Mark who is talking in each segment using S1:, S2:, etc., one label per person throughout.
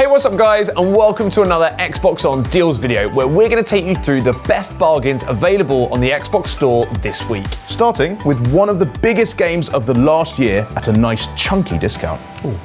S1: Hey, what's up guys, and welcome to another Xbox On Deals video where we're going to take you through the best bargains available on the Xbox Store this week.
S2: Starting with one of the biggest games of the last year at a nice chunky discount.
S1: Ooh.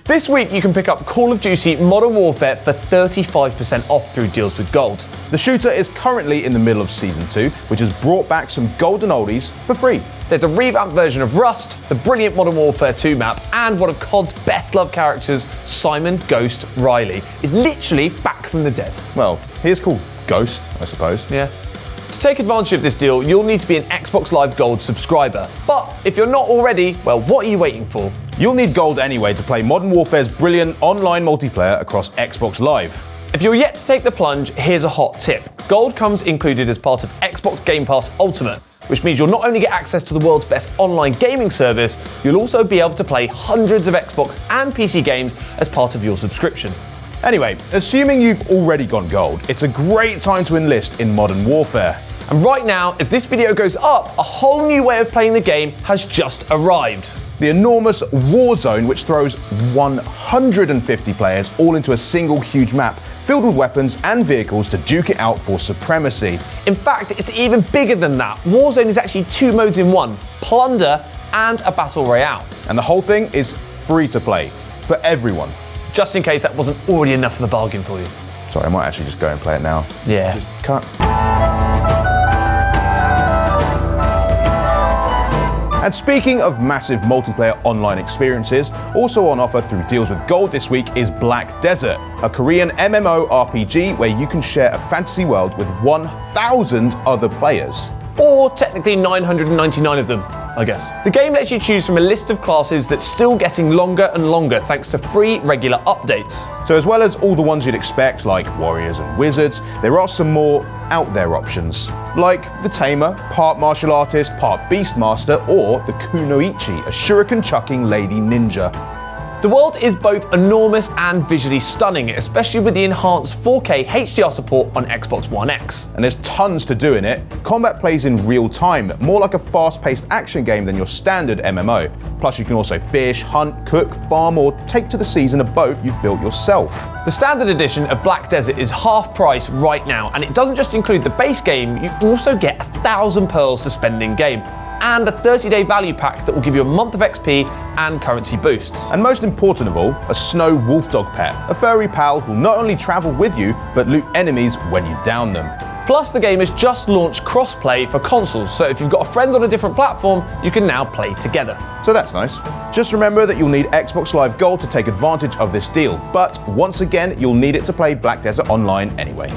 S1: This week you can pick up Call of Duty Modern Warfare for 35% off through Deals with Gold.
S2: The shooter is currently in the middle of Season 2, which has brought back some golden oldies for free.
S1: There's a revamped version of Rust, the brilliant Modern Warfare 2 map, and one of COD's best-loved characters, Simon Ghost Riley, is literally back from the dead.
S2: Well, he is called Ghost, I suppose.
S1: Yeah. To take advantage of this deal, you'll need to be an Xbox Live Gold subscriber. But if you're not already, well, what are you waiting for?
S2: You'll need Gold anyway to play Modern Warfare's brilliant online multiplayer across Xbox Live.
S1: If you're yet to take the plunge, here's a hot tip. Gold comes included as part of Xbox Game Pass Ultimate, which means you'll not only get access to the world's best online gaming service, you'll also be able to play hundreds of Xbox and PC games as part of your subscription.
S2: Anyway, assuming you've already gone Gold, it's a great time to enlist in Modern Warfare.
S1: And right now, as this video goes up, a whole new way of playing the game has just arrived.
S2: The enormous Warzone, which throws 150 players all into a single huge map, filled with weapons and vehicles to duke it out for supremacy.
S1: In fact, it's even bigger than that. Warzone is actually two modes in one, Plunder and a Battle Royale.
S2: And the whole thing is free to play, for everyone.
S1: Just in case that wasn't already enough of a bargain for you.
S2: Sorry, I might actually just go and play it now.
S1: Yeah.
S2: Just cut. And speaking of massive multiplayer online experiences, also on offer through Deals with Gold this week is Black Desert, a Korean MMORPG where you can share a fantasy world with 1,000 other players.
S1: Or technically 999 of them, I guess. The game lets you choose from a list of classes that's still getting longer and longer thanks to free regular updates.
S2: So as well as all the ones you'd expect, like warriors and wizards, there are some more out there options, like the Tamer, part martial artist, part beastmaster, or the Kunoichi, a shuriken-chucking lady ninja.
S1: The world is both enormous and visually stunning, especially with the enhanced 4K HDR support on Xbox One X.
S2: And there's tons to do in it. Combat plays in real time, more like a fast-paced action game than your standard MMO. Plus you can also fish, hunt, cook, farm, or take to the seas in a boat you've built yourself.
S1: The standard edition of Black Desert is half price right now, and it doesn't just include the base game, you also get 1,000 pearls to spend in game, and a 30-day value pack that will give you a month of XP and currency boosts.
S2: And most important of all, a snow wolf dog pet, a furry pal who'll not only travel with you, but loot enemies when you down them.
S1: Plus, the game has just launched cross-play for consoles, so if you've got a friend on a different platform, you can now play together.
S2: So that's nice. Just remember that you'll need Xbox Live Gold to take advantage of this deal, but once again, you'll need it to play Black Desert Online anyway.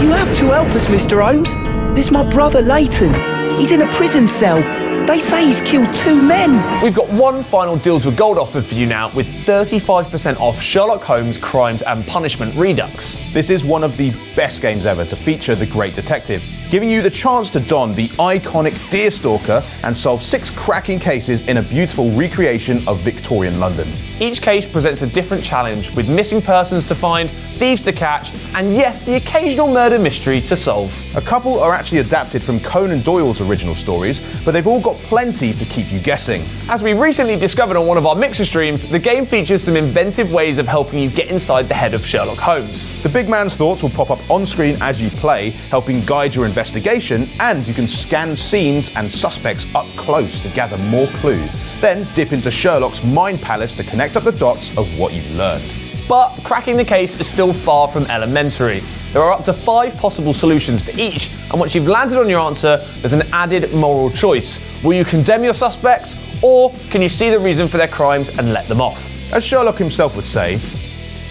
S3: You have to help us, Mr. Holmes. This is my brother, Leighton. He's in a prison cell. They say he's killed 2 men.
S1: We've got one final Deals with Gold offer for you now with 35% off Sherlock Holmes Crimes and Punishment Redux.
S2: This is one of the best games ever to feature the great detective, giving you the chance to don the iconic Deerstalker and solve 6 cracking cases in a beautiful recreation of Victorian London.
S1: Each case presents a different challenge, with missing persons to find, thieves to catch, and yes, the occasional murder mystery to solve.
S2: A couple are actually adapted from Conan Doyle's original stories, but they've all got plenty to keep you guessing.
S1: As we recently discovered on one of our Mixer streams, the game features some inventive ways of helping you get inside the head of Sherlock Holmes.
S2: The big man's thoughts will pop up on screen as you play, helping guide your investigation, and you can scan scenes and suspects up close to gather more clues. Then dip into Sherlock's mind palace to connect up the dots of what you've learned.
S1: But cracking the case is still far from elementary. There are up to 5 possible solutions for each, and once you've landed on your answer, there's an added moral choice. Will you condemn your suspect, or can you see the reason for their crimes and let them off?
S2: As Sherlock himself would say,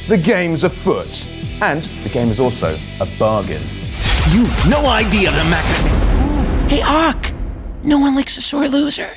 S2: the game's afoot, and the game is also a bargain.
S3: You've no idea the Mac. Hey, Ark. No one likes a sore loser.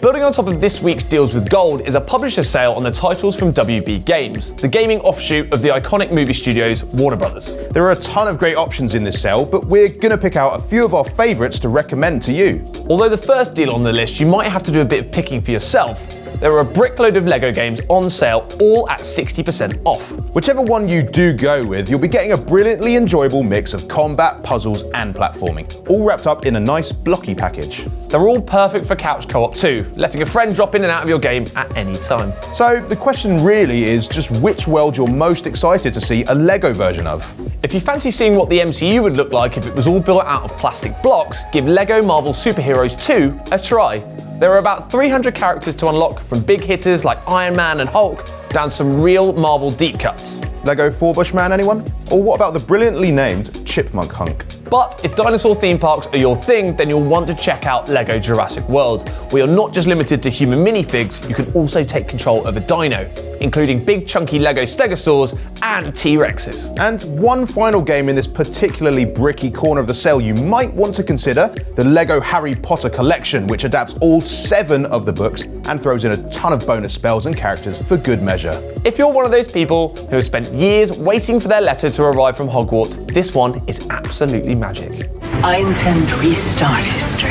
S1: Building on top of this week's Deals with Gold is a publisher sale on the titles from WB Games, the gaming offshoot of the iconic movie studios Warner Brothers.
S2: There are a ton of great options in this sale, but we're gonna pick out a few of our favourites to recommend to you.
S1: Although the first deal on the list you might have to do a bit of picking for yourself, there are a brickload of LEGO games on sale, all at 60% off.
S2: Whichever one you do go with, you'll be getting a brilliantly enjoyable mix of combat, puzzles, and platforming, all wrapped up in a nice blocky package.
S1: They're all perfect for couch co-op too, letting a friend drop in and out of your game at any time.
S2: So the question really is just which world you're most excited to see a LEGO version of.
S1: If you fancy seeing what the MCU would look like if it was all built out of plastic blocks, give LEGO Marvel Superheroes 2 a try. There are about 300 characters to unlock, from big hitters like Iron Man and Hulk, down to some real Marvel deep cuts.
S2: LEGO Four-Bush Man, anyone? Or what about the brilliantly named Chipmunk Hunk?
S1: But if dinosaur theme parks are your thing, then you'll want to check out LEGO Jurassic World, where you're not just limited to human minifigs, you can also take control of a dino, including big chunky LEGO Stegosaurs and T-Rexes.
S2: And one final game in this particularly bricky corner of the sale you might want to consider, the LEGO Harry Potter collection, which adapts all 7 of the books and throws in a ton of bonus spells and characters for good measure.
S1: If you're one of those people who have spent years waiting for their letter to arrive from Hogwarts, this one is absolutely magic.
S4: I intend to restart history.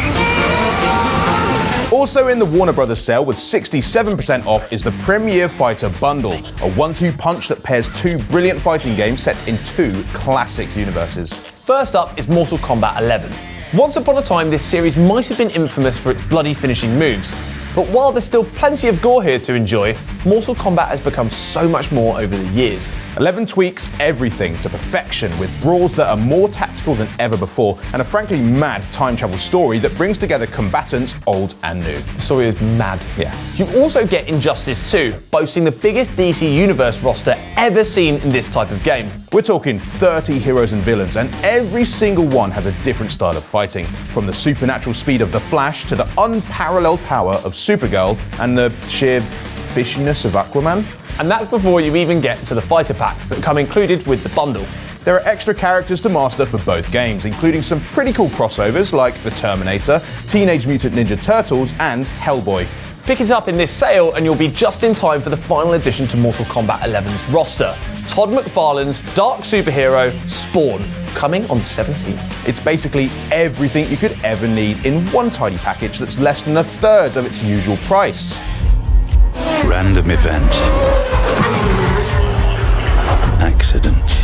S2: Also in the Warner Brothers sale with 67% off is the Premier Fighter Bundle, a 1-2 punch that pairs 2 brilliant fighting games set in 2 classic universes.
S1: First up is Mortal Kombat 11. Once upon a time, this series might have been infamous for its bloody finishing moves. But while there's still plenty of gore here to enjoy, Mortal Kombat has become so much more over the years.
S2: 11 tweaks everything to perfection with brawls that are more tactical than ever before and a frankly mad time travel story that brings together combatants old and new.
S1: The story is mad.
S2: Yeah.
S1: You also get Injustice 2, boasting the biggest DC Universe roster ever seen in this type of game.
S2: We're talking 30 heroes and villains, and every single one has a different style of fighting, from the supernatural speed of the Flash to the unparalleled power of Supergirl and the sheer fishiness of Aquaman.
S1: And that's before you even get to the fighter packs that come included with the bundle.
S2: There are extra characters to master for both games, including some pretty cool crossovers like the Terminator, Teenage Mutant Ninja Turtles, and Hellboy.
S1: Pick it up in this sale and you'll be just in time for the final addition to Mortal Kombat 11's roster, Todd McFarlane's dark superhero, Spawn, coming on the 17th.
S2: It's basically everything you could ever need in one tidy package that's less than a third of its usual price.
S5: Random events. Accidents.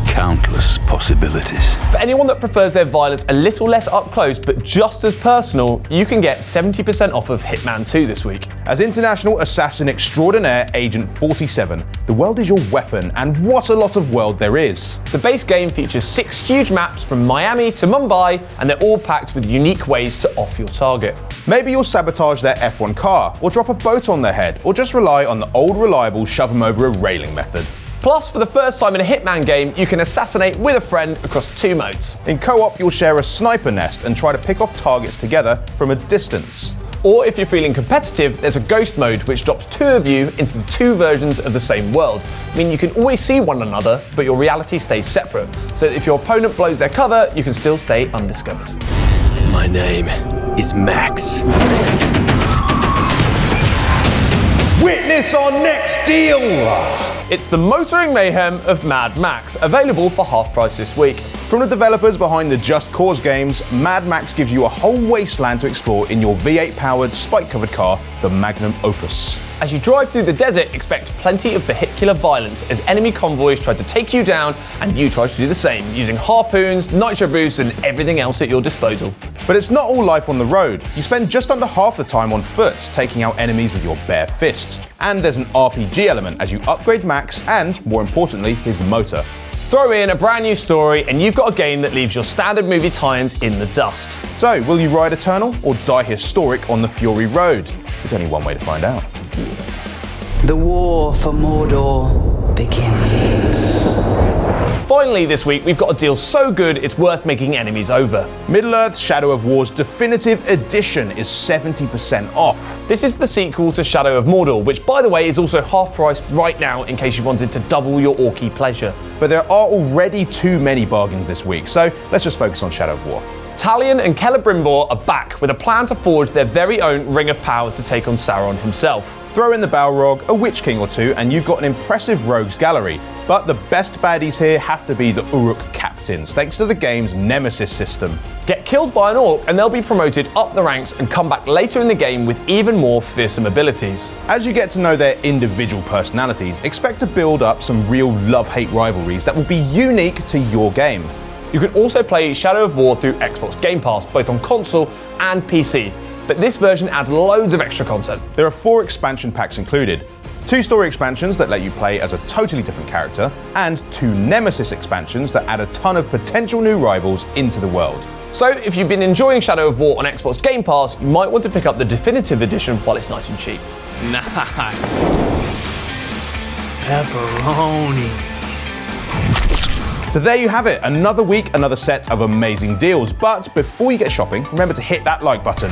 S5: Countless possibilities.
S1: For anyone that prefers their violence a little less up close but just as personal, you can get 70% off of Hitman 2 this week.
S2: As international assassin extraordinaire Agent 47, the world is your weapon, and what a lot of world there is.
S1: The base game features 6 huge maps from Miami to Mumbai, and they're all packed with unique ways to off your target.
S2: Maybe you'll sabotage their F1 car, or drop a boat on their head, or just rely on the old reliable shove them over a railing method.
S1: Plus, for the first time in a Hitman game, you can assassinate with a friend across 2 modes.
S2: In co-op, you'll share a sniper nest and try to pick off targets together from a distance.
S1: Or if you're feeling competitive, there's a ghost mode which drops 2 of you into 2 versions of the same world. I mean, you can always see one another, but your reality stays separate. So that if your opponent blows their cover, you can still stay undiscovered.
S6: My name is Max.
S2: Witness our next deal!
S1: It's the motoring mayhem of Mad Max, available for half price this week.
S2: From the developers behind the Just Cause games, Mad Max gives you a whole wasteland to explore in your V8-powered, spike-covered car, the Magnum Opus.
S1: As you drive through the desert, expect plenty of vehicular violence as enemy convoys try to take you down and you try to do the same, using harpoons, nitro boosts and everything else at your disposal.
S2: But it's not all life on the road. You spend just under half the time on foot, taking out enemies with your bare fists. And there's an RPG element as you upgrade Max and, more importantly, his motor.
S1: Throw in a brand new story and you've got a game that leaves your standard movie tie-ins in the dust.
S2: So, will you ride eternal or die historic on the Fury Road? There's only one way to find out.
S3: The war for Mordor begins.
S1: Finally this week, we've got a deal so good it's worth making enemies over.
S2: Middle-earth Shadow of War's Definitive Edition is 70% off.
S1: This is the sequel to Shadow of Mordor, which by the way is also half price right now in case you wanted to double your orky pleasure.
S2: But there are already too many bargains this week, so let's just focus on Shadow of War.
S1: Talion and Celebrimbor are back with a plan to forge their very own Ring of Power to take on Sauron himself.
S2: Throw in the Balrog, a Witch King or two, and you've got an impressive rogues gallery. But the best baddies here have to be the Uruk Captain. captains thanks to the game's Nemesis system.
S1: Get killed by an orc and they'll be promoted up the ranks and come back later in the game with even more fearsome abilities.
S2: As you get to know their individual personalities, expect to build up some real love-hate rivalries that will be unique to your game.
S1: You can also play Shadow of War through Xbox Game Pass, both on console and PC, but this version adds loads of extra content.
S2: There are 4 expansion packs included, 2 story expansions that let you play as a totally different character, and 2 Nemesis expansions that add a ton of potential new rivals into the world.
S1: So if you've been enjoying Shadow of War on Xbox Game Pass, you might want to pick up the definitive edition while it's nice and cheap.
S6: Nice. Pepperoni.
S2: So there you have it, another week, another set of amazing deals. But before you get shopping, remember to hit that like button.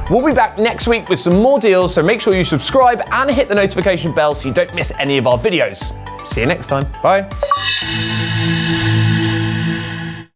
S1: We'll be back next week with some more deals, so make sure you subscribe and hit the notification bell so you don't miss any of our videos. See you next time.
S2: Bye.